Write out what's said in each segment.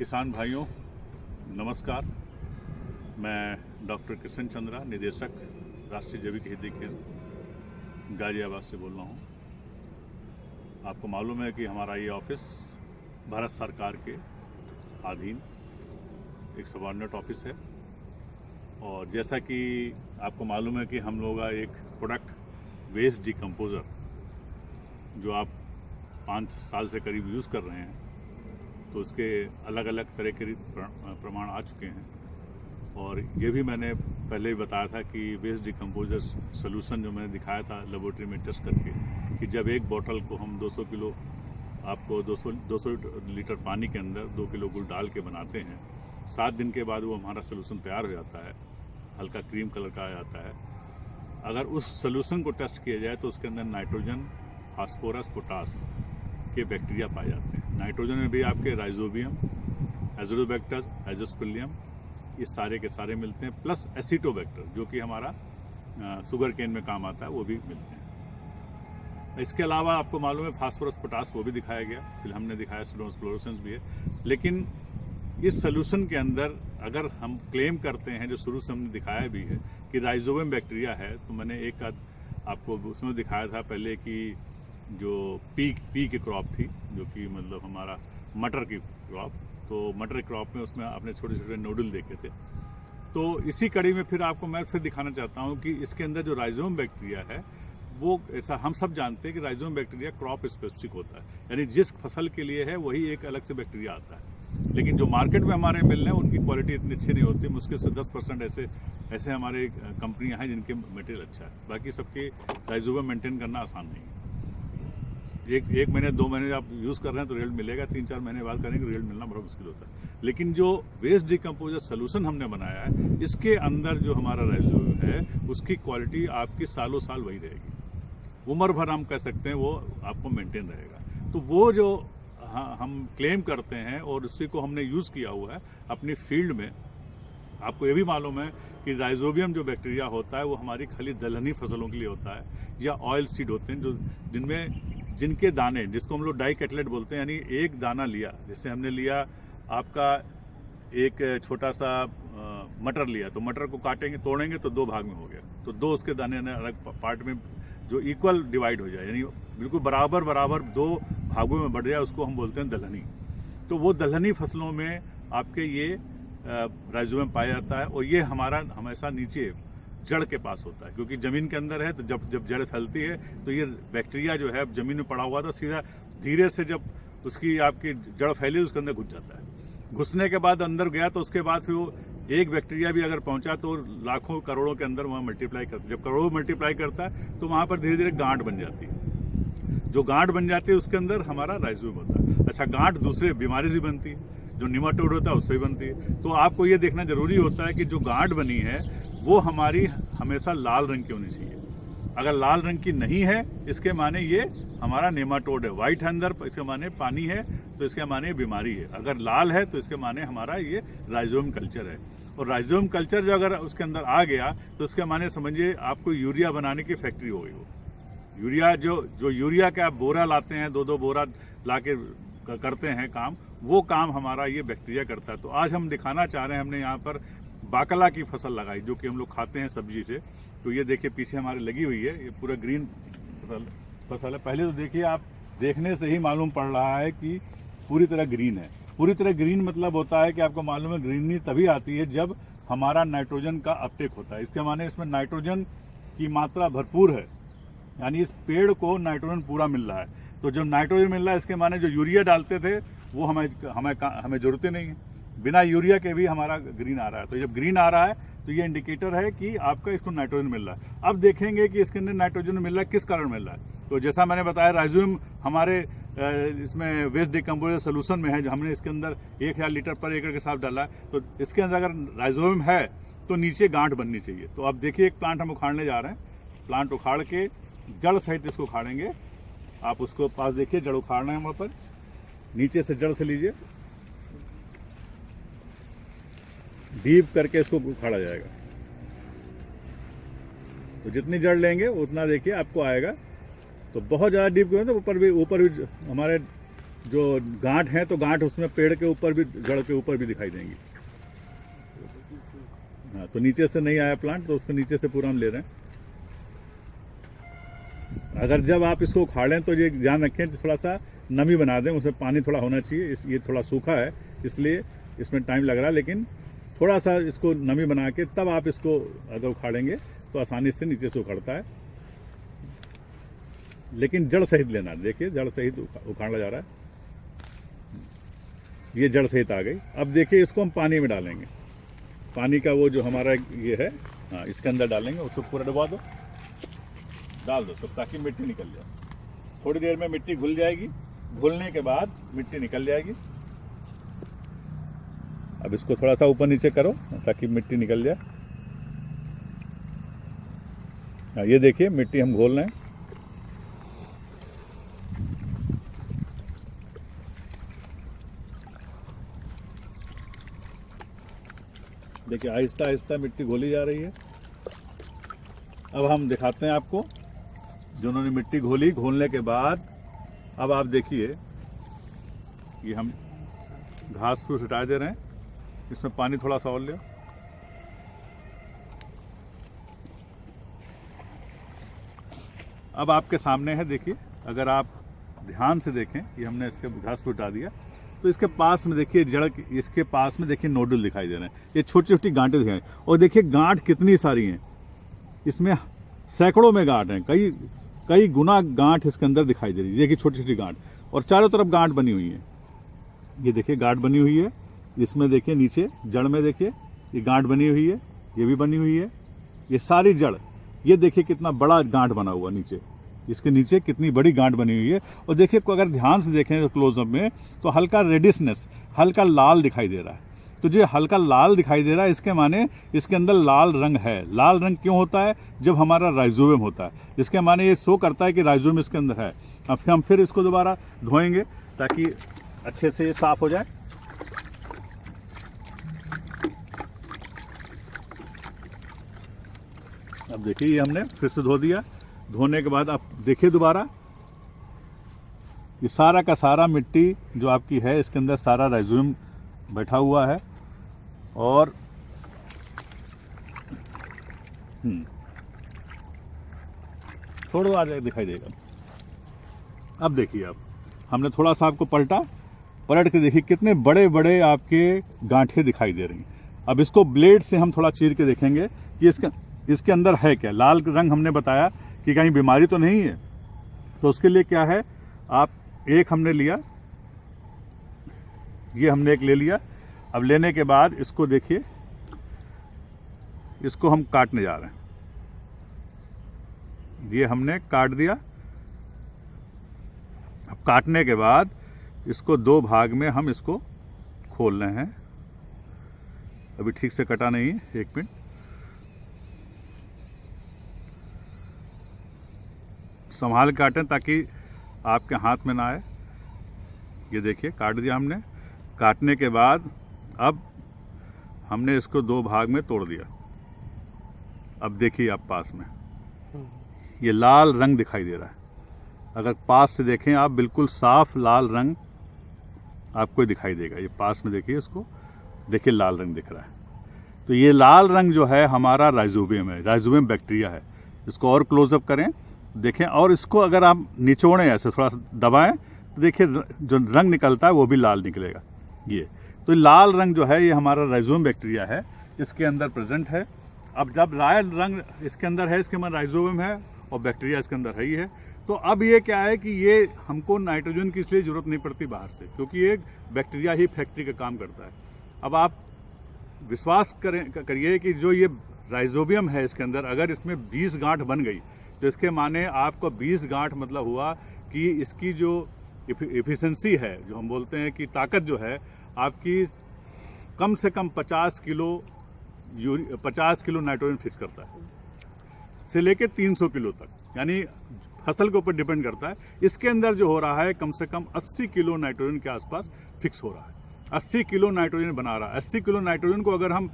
किसान भाइयों नमस्कार। मैं डॉक्टर कृष्ण चंद्रा, निदेशक राष्ट्रीय जैविक खेती केंद्र गाजियाबाद से बोल रहा हूँ। आपको मालूम है कि हमारा ये ऑफिस भारत सरकार के अधीन एक सबऑर्डिनेट ऑफिस है, और जैसा कि आपको मालूम है कि हम लोग का एक प्रोडक्ट वेस्ट डिकम्पोज़र जो आप 5 साल से करीब यूज़ कर रहे हैं, तो उसके अलग अलग तरह के प्रमाण आ चुके हैं। और ये भी मैंने पहले ही बताया था कि वेस्ट डिकम्पोज़र सॉल्यूशन जो मैंने दिखाया था लेबोरेटरी में टेस्ट करके, कि जब एक बोतल को हम 200 किलो आपको 200 लीटर पानी के अंदर 2 किलो गुड़ डाल के बनाते हैं, 7 दिन के बाद वो हमारा सॉल्यूशन तैयार हो जाता है, हल्का क्रीम कलर का आ जाता है। अगर उस सॉल्यूशन को टेस्ट किया जाए तो उसके अंदर नाइट्रोजन, फास्फोरस, पोटास के बैक्टीरिया पाए जाते हैं। नाइट्रोजन में भी आपके राइजोबियम, एजोडोबैक्टर, एजोस्पिलियम, ये सारे के सारे मिलते हैं, प्लस एसिटोबैक्टर जो कि हमारा शुगर केन में काम आता है, वो भी मिलते हैं। इसके अलावा आपको मालूम है फास्फोरस, पोटास वो भी दिखाया गया, फिर हमने दिखाया फ्लोरोसेंस भी है। लेकिन इस सोल्यूशन के अंदर अगर हम क्लेम करते हैं, जो शुरू से हमने दिखाया भी है कि राइजोबियम बैक्टीरिया है, तो मैंने एक आपको उसमें दिखाया था पहले कि जो पी की क्रॉप थी, जो कि मतलब हमारा मटर की क्रॉप, तो मटर क्रॉप में उसमें आपने छोटे छोटे नोडल देखे थे। तो इसी कड़ी में फिर आपको मैं फिर दिखाना चाहता हूँ कि इसके अंदर जो राइजोबियम बैक्टीरिया है, वो ऐसा हम सब जानते हैं कि राइजोबियम बैक्टीरिया क्रॉप स्पेसिफिक होता है, यानी जिस फसल के लिए है वही एक अलग से बैक्टीरिया आता है। लेकिन जो मार्केट में हमारे मिल रहे हैं उनकी क्वालिटी इतनी अच्छी नहीं होती, मुश्किल से 10% ऐसे हमारे कंपनियां हैं जिनके मटेरियल अच्छा है, बाकी सबके राइजोबियम मेंटेन करना आसान नहीं है। एक महीने 2 महीने आप यूज़ कर रहे हैं तो रिजल्ट मिलेगा, 3-4 महीने बाद करेंगे रिजल्ट मिलना बड़ा मुश्किल होता है। लेकिन जो वेस्ट डिकम्पोजर सोल्यूशन हमने बनाया है, इसके अंदर जो हमारा राइजोबियम है उसकी क्वालिटी आपकी सालों साल वही रहेगी, उम्र भर हम कह सकते हैं वो आपको मेंटेन रहेगा। तो वो जो हम क्लेम करते हैं और उसी को हमने यूज़ किया हुआ है अपनी फील्ड में। आपको ये भी मालूम है कि राइजोबियम जो बैक्टीरिया होता है वो हमारी खाली दलहनी फसलों के लिए होता है, या ऑयल सीड होते हैं जो जिनके दाने, जिसको हम लोग डाइकैटलेट बोलते हैं, यानी एक दाना लिया, जैसे हमने लिया आपका एक छोटा सा मटर लिया, तो मटर को काटेंगे, तोड़ेंगे तो 2 भाग में हो गया, तो 2 उसके दाने अलग पार्ट में जो इक्वल डिवाइड हो जाए, यानी बिल्कुल बराबर 2 भागों में बढ़ जाए, उसको हम बोलते हैं दलहनी। तो वो दलहनी फसलों में आपके ये राइजोबियम पाया जाता है, और ये हमारा हमेशा नीचे जड़ के पास होता है, क्योंकि जमीन के अंदर है, तो जब जड़ फैलती है तो ये बैक्टीरिया जो है जमीन में पड़ा हुआ था, सीधा धीरे से जब उसकी आपकी जड़ फैली उसके अंदर घुस जाता है। घुसने के बाद अंदर गया तो उसके बाद फिर वो एक बैक्टीरिया भी अगर पहुंचा तो लाखों करोड़ों के अंदर वहाँ मल्टीप्लाई करता है। जब करोड़ों मल्टीप्लाई करता है तो वहाँ पर धीरे धीरे गांठ बन जाती है। जो गांठ बन जाती है उसके अंदर हमारा राइजोबियम होता है। अच्छा, गांठ दूसरे बीमारी से बनती है, जो निमाटोड होता है उससे भी बनती है। तो आपको ये देखना जरूरी होता है कि जो गांठ बनी है वो हमारी हमेशा लाल रंग की होनी चाहिए। अगर लाल रंग की नहीं है, इसके माने ये हमारा नेमाटोड है। व्हाइट है अंदर, इसके माने पानी है, तो इसके माने बीमारी है। अगर लाल है तो इसके माने हमारा ये राइजोबियम कल्चर है। और राइजोबियम कल्चर जो अगर उसके अंदर आ गया तो इसके माने समझिए आपको यूरिया बनाने की फैक्ट्री हो गई। वो यूरिया जो यूरिया का आप बोरा लाते हैं, 2-2 बोरा ला के करते हैं काम, वो काम हमारा ये बैक्टीरिया करता है। तो आज हम दिखाना चाह रहे हैं, हमने यहाँ पर बाकला की फसल लगाई जो कि हम लोग खाते हैं सब्जी से। तो ये देखिए पीछे हमारे लगी हुई है, ये पूरा ग्रीन फसल है। पहले तो देखिए, आप देखने से ही मालूम पड़ रहा है कि पूरी तरह ग्रीन है। पूरी तरह ग्रीन मतलब होता है कि आपको मालूम है ग्रीनरी तभी आती है जब हमारा नाइट्रोजन का अपटेक होता है। इसके माने इसमें नाइट्रोजन की मात्रा भरपूर है, यानी इस पेड़ को नाइट्रोजन पूरा मिल रहा है। तो जब नाइट्रोजन मिल रहा है, इसके माने जो यूरिया डालते थे वो हमें जरूरत नहीं है, बिना यूरिया के भी हमारा ग्रीन आ रहा है। तो जब ग्रीन आ रहा है तो ये इंडिकेटर है कि आपका इसको नाइट्रोजन मिल रहा है। अब देखेंगे कि इसके अंदर नाइट्रोजन मिल रहा है, किस कारण मिल रहा है। तो जैसा मैंने बताया, राइजोबियम हमारे इसमें वेस्ट डिकम्पोजर सोल्यूशन में है, जो हमने इसके अंदर 1000 लीटर पर एकड़ के साथ डाला है। तो इसके अंदर अगर राइजोबियम है तो नीचे गांठ बननी चाहिए। तो अब देखिए, एक प्लांट हम उखाड़ने जा रहे हैं। प्लांट उखाड़ के जड़ सहित इसको उखाड़ेंगे। आप उसको पास देखिए, जड़ उखाड़ना है वहाँ पर, नीचे से जड़ से लीजिए, डीप करके इसको उखाड़ा जाएगा। तो जितनी जड़ लेंगे उतना देखिए आपको आएगा। तो बहुत ज़्यादा डीप करें तो ऊपर भी हमारे जो गांठ है तो गांठ उसमें पेड़ के ऊपर भी, जड़ के ऊपर भी दिखाई देंगी। हाँ, तो नीचे से नहीं आया प्लांट तो उसको नीचे से पूरा हम ले रहे हैं। अगर जब आप इसको उखाड़ें तो ये ध्यान रखें कि थोड़ा सा नमी बना दें, उसमें पानी थोड़ा होना चाहिए। ये थोड़ा सूखा है इसलिए इसमें टाइम लग रहा है, लेकिन थोड़ा सा इसको नमी बना के तब आप इसको अगर उखाड़ेंगे तो आसानी से नीचे से उखड़ता है। लेकिन जड़ सहित लेना, देखिए जड़ सहित उखाड़ा जा रहा है। ये जड़ सहित आ गई। अब देखिए इसको हम पानी में डालेंगे। पानी का वो जो हमारा ये है, हाँ, इसके अंदर डालेंगे। उसको पूरा डुबा दो, डाल दो सब, ताकि मिट्टी निकल जाए। थोड़ी देर में मिट्टी घुल जाएगी, घुलने के बाद मिट्टी निकल जाएगी। अब इसको थोड़ा सा ऊपर नीचे करो ताकि मिट्टी निकल जाए। हाँ, ये देखिए मिट्टी हम घोल रहे हैं। देखिए आहिस्ता आहिस्ता मिट्टी घोली जा रही है। अब हम दिखाते हैं आपको, जो उन्होंने मिट्टी घोली, घोलने के बाद अब आप देखिए ये हम घास फूस हटा दे रहे हैं। इसमें पानी थोड़ा सा और ले। अब आपके सामने है, देखिए अगर आप ध्यान से देखें, ये हमने इसके घास फूस हटा दिया तो इसके पास में देखिए जड़, इसके पास में देखिए नोडल दिखाई दे रहे हैं। ये छोटी छोटी गांठें दिखाई, और देखिए गांठ कितनी सारी हैं। इसमें सैकड़ों में गांठ हैं, कई गुना गांठ इसके अंदर दिखाई दे रही है। देखिए छोटी छोटी गांठ, और चारों तरफ गांठ बनी हुई है। ये देखिए गांठ बनी हुई है। इसमें देखिए नीचे जड़ में देखिए ये गांठ बनी हुई है, ये भी बनी हुई है। ये सारी जड़, ये देखिए कितना बड़ा गांठ बना हुआ नीचे, इसके नीचे कितनी बड़ी गांठ बनी हुई है। और देखिए अगर ध्यान से देखें तो क्लोजअप में तो हल्का रेडिशनेस, हल्का लाल दिखाई दे रहा है। तो जो हल्का लाल दिखाई दे रहा है इसके माने इसके अंदर लाल रंग है। लाल रंग क्यों होता है? जब हमारा राइजोबियम होता है, इसके माने ये शो करता है कि राइजोबियम इसके अंदर है। अब हम फिर इसको दोबारा धोएंगे ताकि अच्छे से ये साफ हो जाए। अब देखिए ये हमने फिर से धो दिया। धोने के बाद आप देखिए दोबारा, ये सारा का सारा मिट्टी जो आपकी है इसके अंदर सारा राइजोबियम बैठा हुआ है। और थोड़ा आ जाए दिखाई देगा। अब देखिए, अब हमने थोड़ा सा आपको पलट के देखिए कितने बड़े बड़े आपके गांठें दिखाई दे रही हैं। अब इसको ब्लेड से हम थोड़ा चीर के देखेंगे कि इसके अंदर है क्या। लाल रंग हमने बताया कि कहीं बीमारी तो नहीं है, तो उसके लिए क्या है, आप एक हमने लिया, ये हमने एक ले लिया। अब लेने के बाद इसको देखिए, इसको हम काटने जा रहे हैं। ये हमने काट दिया। अब काटने के बाद इसको दो भाग में हम इसको खोल रहे हैं। अभी ठीक से कटा नहीं है, एक मिनट। संभाल काटें ताकि आपके हाथ में ना आए। ये देखिए काट दिया हमने। काटने के बाद अब हमने इसको दो भाग में तोड़ दिया। अब देखिए आप पास में ये लाल रंग दिखाई दे रहा है। अगर पास से देखें आप, बिल्कुल साफ लाल रंग आपको दिखाई देगा। ये पास में देखिए, इसको देखिए लाल रंग दिख रहा है। तो ये लाल रंग जो है हमारा राइजोबियम है, राइजोबियम बैक्टीरिया है। इसको और क्लोजअप करें, देखें। और इसको अगर आप निचोड़ें, ऐसे थोड़ा सा दबाएं, तो देखिए जो रंग निकलता है वो भी लाल निकलेगा। ये तो लाल रंग जो है ये हमारा राइजोबियम बैक्टीरिया है, इसके अंदर प्रेजेंट है। अब जब लाल रंग इसके अंदर है, इसके अंदर राइजोबियम है और बैक्टीरिया इसके अंदर है ही है। तो अब ये क्या है कि ये हमको नाइट्रोजन की इसलिए जरूरत नहीं पड़ती बाहर से, क्योंकि ये बैक्टीरिया ही फैक्ट्री का काम करता है। अब आप विश्वास करिए कि जो ये राइजोबियम है इसके अंदर, अगर इसमें 20 गांठ बन गई तो इसके माने आपको 20 गांठ मतलब हुआ कि इसकी जो एफिशिएंसी है, जो हम बोलते हैं कि ताकत जो है आपकी, कम से कम 50 किलो नाइट्रोजन फिक्स करता है, से लेके 300 किलो तक। यानी फसल के ऊपर डिपेंड करता है। इसके अंदर जो हो रहा है कम से कम 80 किलो नाइट्रोजन के आसपास फिक्स हो रहा है। 80 किलो नाइट्रोजन बना रहा है। 80 किलो नाइट्रोजन को अगर हम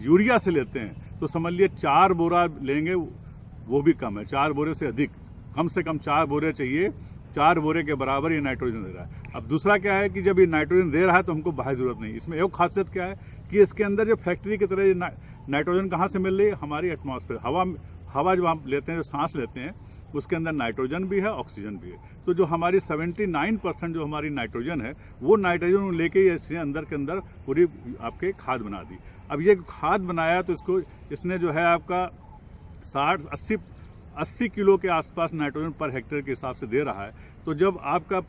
यूरिया से लेते हैं तो समझ लिए 4 बोरा लेंगे, वो भी कम है। 4 बोरे से अधिक, कम से कम 4 बोरे चाहिए। 4 बोरे के बराबर ये नाइट्रोजन दे रहा है। अब दूसरा क्या है कि जब ये नाइट्रोजन दे रहा है तो हमको बाहर जरूरत नहीं। इसमें एक खासियत क्या है कि इसके अंदर जो फैक्ट्री की तरह नाइट्रोजन कहाँ से मिल रही है, हमारी एटमॉस्फेयर हवा जो हम लेते हैं, जो सांस लेते हैं, उसके अंदर नाइट्रोजन भी है, ऑक्सीजन भी है। तो जो हमारी 79% जो हमारी नाइट्रोजन है, वो नाइट्रोजन लेके इसने अंदर के अंदर पूरी आपके खाद बना दी। अब ये खाद बनाया तो इसने जो है आपका 60-80 किलो के आसपास नाइट्रोजन पर हेक्टेयर के हिसाब से दे रहा है। तो जब आपका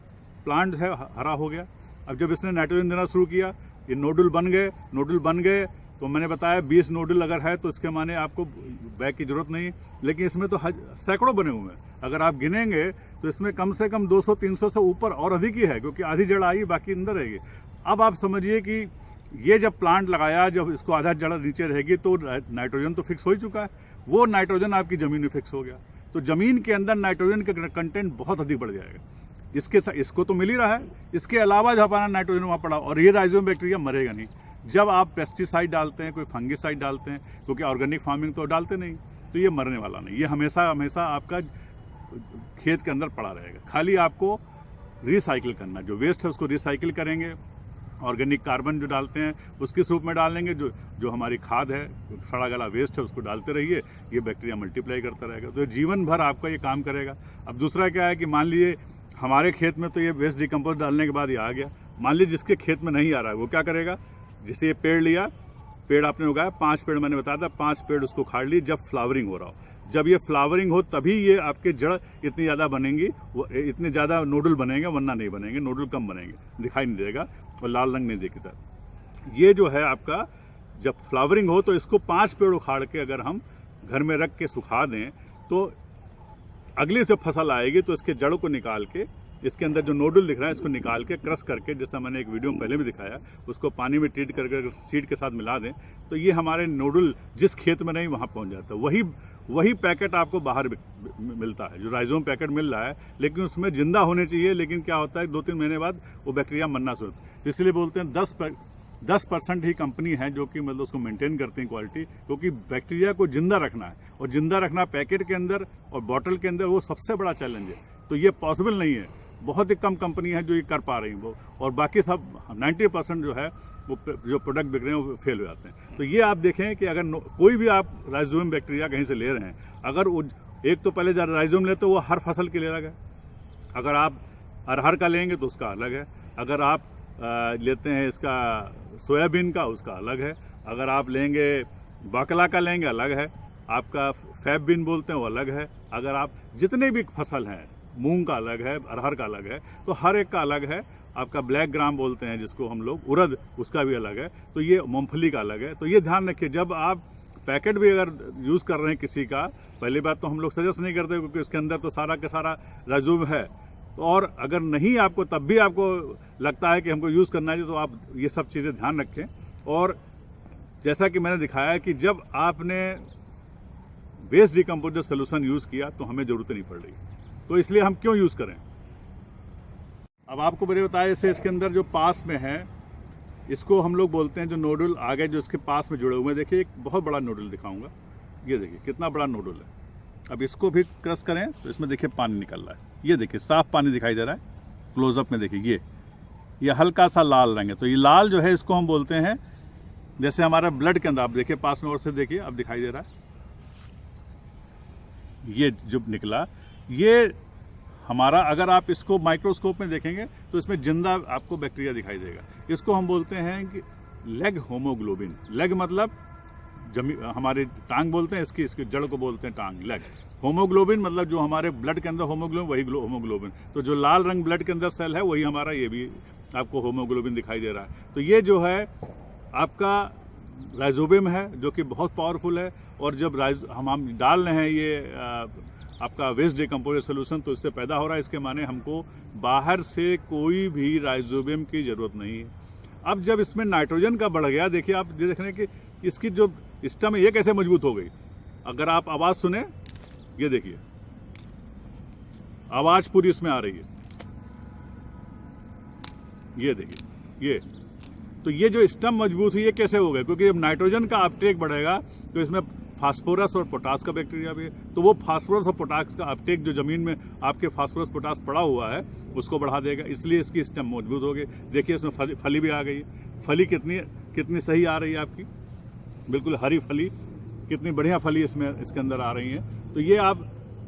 प्लांट है हरा हो गया, अब जब इसने नाइट्रोजन देना शुरू किया, ये नोडुल बन गए तो मैंने बताया 20 नोडुल अगर है तो इसके माने आपको बैग की जरूरत नहीं, लेकिन इसमें तो सैकड़ों बने हुए हैं। अगर आप गिनेंगे तो इसमें कम से कम 200-300 से ऊपर और अधिक ही है, क्योंकि आधी जड़ आई बाकी अंदर रहेगी। अब आप समझिए कि ये जब प्लांट लगाया, जब इसको आधा जड़ नीचे रहेगी तो नाइट्रोजन तो फिक्स हो ही चुका है, वो नाइट्रोजन आपकी जमीन में फिक्स हो गया। तो जमीन के अंदर नाइट्रोजन का कंटेंट बहुत अधिक बढ़ जाएगा। इसको तो मिल ही रहा है, इसके अलावा जब हमारा नाइट्रोजन वहाँ पड़ा, और ये राइजोबियम बैक्टीरिया मरेगा नहीं। जब आप पेस्टिसाइड डालते हैं, कोई फंगिसाइड डालते हैं, क्योंकि ऑर्गेनिक फार्मिंग तो डालते नहीं, तो ये मरने वाला नहीं। ये हमेशा हमेशा आपका खेत के अंदर पड़ा रहेगा। खाली आपको रिसाइकिल करना, जो वेस्ट है उसको रिसाइकिल करेंगे, ऑर्गेनिक कार्बन जो डालते हैं उसके रूप में डालेंगे, जो हमारी खाद है, सड़ा गला वेस्ट है, उसको डालते रहिए, ये बैक्टीरिया मल्टीप्लाई करता रहेगा। तो जीवन भर आपका ये काम करेगा। अब दूसरा क्या है कि मान लीजिए हमारे खेत में तो ये वेस्ट डिकम्पोज डालने के बाद ये आ गया, मान लीजिए जिसके खेत में नहीं आ रहा है वो क्या करेगा, जैसे ये पेड़ लिया, पेड़ आपने उगाया, 5 पेड़ मैंने बताया था, 5 पेड़ उसको खाड़ ली जब फ्लावरिंग हो रहा हो। जब ये फ्लावरिंग हो तभी ये आपके जड़ इतनी ज़्यादा बनेंगी, वो इतने ज़्यादा नोडुल बनेंगे, वरना नहीं बनेंगे, नोडुल कम बनेंगे, दिखाई नहीं देगा और लाल रंग नहीं दिखता। ये जो है आपका जब फ्लावरिंग हो तो इसको 5 पेड़ उखाड़ के अगर हम घर में रख के सुखा दें तो अगली जब फसल आएगी तो इसके जड़ को निकाल के, इसके अंदर जो नोडुल दिख रहा है इसको निकाल के क्रश करके, जैसा मैंने एक वीडियो में पहले भी दिखाया, उसको पानी में ट्रीट करके अगर सीड के साथ मिला दें तो ये हमारे नोडुल जिस खेत में नहीं वहाँ पहुँच जाता है। वही पैकेट आपको बाहर मिलता है, जो राइजोम पैकेट मिल रहा है, लेकिन उसमें जिंदा होने चाहिए। लेकिन क्या होता है 2-3 महीने बाद वो बैक्टीरिया मरना शुरू होता है। इसलिए बोलते हैं 10% ही कंपनी है जो कि मतलब उसको मेंटेन करते हैं क्वालिटी, क्योंकि बैक्टीरिया को जिंदा रखना है, और जिंदा रखना पैकेट के अंदर और बॉटल के अंदर वो सबसे बड़ा चैलेंज है। तो ये पॉसिबल नहीं है, बहुत ही कम कंपनी है जो ये कर पा रही हैं वो, और बाकी सब 90% जो है वो जो प्रोडक्ट बिक रहे हैं वो फेल हो जाते हैं। तो ये आप देखें कि अगर कोई भी आप राइजोबियम बैक्टीरिया कहीं से ले रहे हैं, अगर वो एक तो पहले राइजोबियम लेते वो हर फसल के लिए अलग है, अगर आप अरहर का लेंगे तो उसका अलग है, अगर आप लेते हैं इसका सोयाबीन का उसका अलग है, अगर आप लेंगे बाकला का लेंगे अलग है, आपका फैब बीन बोलते हैं वो अलग है, अगर आप जितने भी फसल हैं, मूंग का अलग है, अरहर का अलग है, तो हर एक का अलग है। आपका ब्लैक ग्राम बोलते हैं जिसको हम लोग, उड़द, उसका भी अलग है। तो ये मूंगफली का अलग है। तो ये ध्यान रखिए, जब आप पैकेट भी अगर यूज़ कर रहे हैं किसी का, पहली बात तो हम लोग सजेस्ट नहीं करते क्योंकि इसके अंदर तो सारा का सारा राइजोबियम है, और अगर नहीं आपको तब भी आपको लगता है कि हमको यूज़ करना है तो आप ये सब चीज़ें ध्यान रखें। और जैसा कि मैंने दिखाया कि जब आपने वेस्ट डिकम्पोजर सोल्यूशन यूज़ किया तो हमें ज़रूरत नहीं पड़ रही, तो इसलिए हम क्यों यूज़ करें। अब आपको मैंने बताया जैसे इसके अंदर जो पास में है, इसको हम लोग बोलते हैं जो नोडुल आ गए जो इसके पास में जुड़े हुए हैं। देखिए एक बहुत बड़ा नोडुल दिखाऊंगा, ये देखिए कितना बड़ा नोडुल है। अब इसको भी क्रश करें तो इसमें देखिए पानी निकल रहा है, ये देखिए साफ पानी दिखाई दे रहा है। क्लोजअप में देखिए ये हल्का सा लाल रंग है। तो ये लाल जो है इसको हम बोलते हैं, जैसे हमारा ब्लड के अंदर, आप देखिए पास में और से देखिए, अब दिखाई दे रहा है ये जो निकला, ये हमारा, अगर आप इसको माइक्रोस्कोप में देखेंगे तो इसमें जिंदा आपको बैक्टीरिया दिखाई देगा। इसको हम बोलते हैं कि लेग होमोग्लोबिन। लेग मतलब हमारे टांग बोलते हैं, इसकी जड़ को बोलते हैं टांग, लेग। होमोग्लोबिन मतलब जो हमारे ब्लड के अंदर होमोग्लोबिन, वही होमोग्लोबिन। तो जो लाल रंग ब्लड के अंदर सेल है वही हमारा ये भी आपको होमोग्लोबिन दिखाई दे रहा है। तो ये जो है आपका राइजोबियम है जो कि बहुत पावरफुल है। और जब हम डाल रहे हैं ये आपका वेस्ट डिकम्पोजर सोल्यूशन, तो इससे पैदा हो रहा है, इसके माने हमको बाहर से कोई भी राइजोबियम की ज़रूरत नहीं है। अब जब इसमें नाइट्रोजन का बढ़ गया, देखिए आप देख रहे हैं कि इसकी जो स्टेम है ये कैसे मजबूत हो गई। अगर आप आवाज़ सुने, ये देखिए आवाज़ पूरी इसमें आ रही है, ये देखिए ये। तो ये जो स्टेम मजबूत हुई ये कैसे हो गया, क्योंकि जब नाइट्रोजन का अपटेक बढ़ेगा तो इसमें फास्फोरस और पोटास का बैक्टीरिया भी है। तो वो फास्फोरस और पोटास का अपटेक जो ज़मीन में आपके फास्फोरस पोटास पड़ा हुआ है उसको बढ़ा देगा, इसलिए इसकी स्टेम मजबूत होगी। देखिए इसमें फली भी आ गई है। फली कितनी सही आ रही है आपकी, बिल्कुल हरी फली, कितनी बढ़िया फली इसके अंदर आ रही है। तो ये आप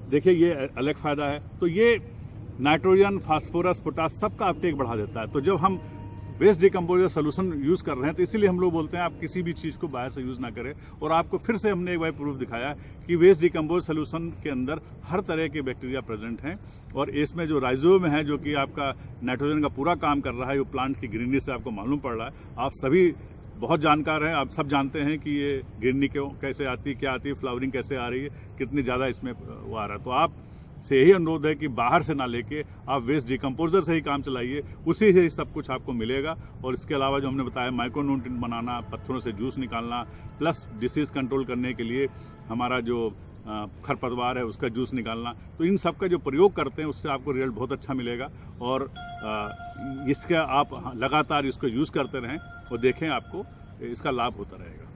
देखिए, ये अलग फ़ायदा है। तो ये नाइट्रोजन, फास्फोरस, पोटास सबका अपटेक बढ़ा देता है। तो जब हम वेस्ट डिकम्पोजर सोल्यूशन यूज़ कर रहे हैं तो इसीलिए हम लोग बोलते हैं आप किसी भी चीज़ को बाहर से यूज़ ना करें। और आपको फिर से हमने एक बार प्रूफ दिखाया कि वेस्ट डिकम्पोज सोल्यूशन के अंदर हर तरह के बैक्टीरिया प्रेजेंट हैं। और इसमें जो राइजोम है, जो कि आपका नाइट्रोजन का पूरा काम कर रहा है, वो प्लांट की ग्रीनरी से आपको मालूम पड़ रहा है। आप सभी बहुत जानकार हैं, आप सब जानते हैं कि ये गिरनी क्यों कैसे आती है, क्या आती है, फ्लावरिंग कैसे आ रही है, कितनी ज़्यादा इसमें वो आ रहा है। तो आप से यही अनुरोध है कि बाहर से ना लेके आप वेस्ट डिकम्पोजर से ही काम चलाइए, उसी से ही सब कुछ आपको मिलेगा। और इसके अलावा जो हमने बताया माइक्रोन्यूट्रिएंट बनाना, पत्थरों से जूस निकालना, प्लस डिसीज़ कंट्रोल करने के लिए हमारा जो खरपतवार है उसका जूस निकालना, तो इन सब का जो प्रयोग करते हैं उससे आपको रिजल्ट बहुत अच्छा मिलेगा। और इसका आप लगातार इसको यूज़ करते रहें और देखें, आपको इसका लाभ होता रहेगा।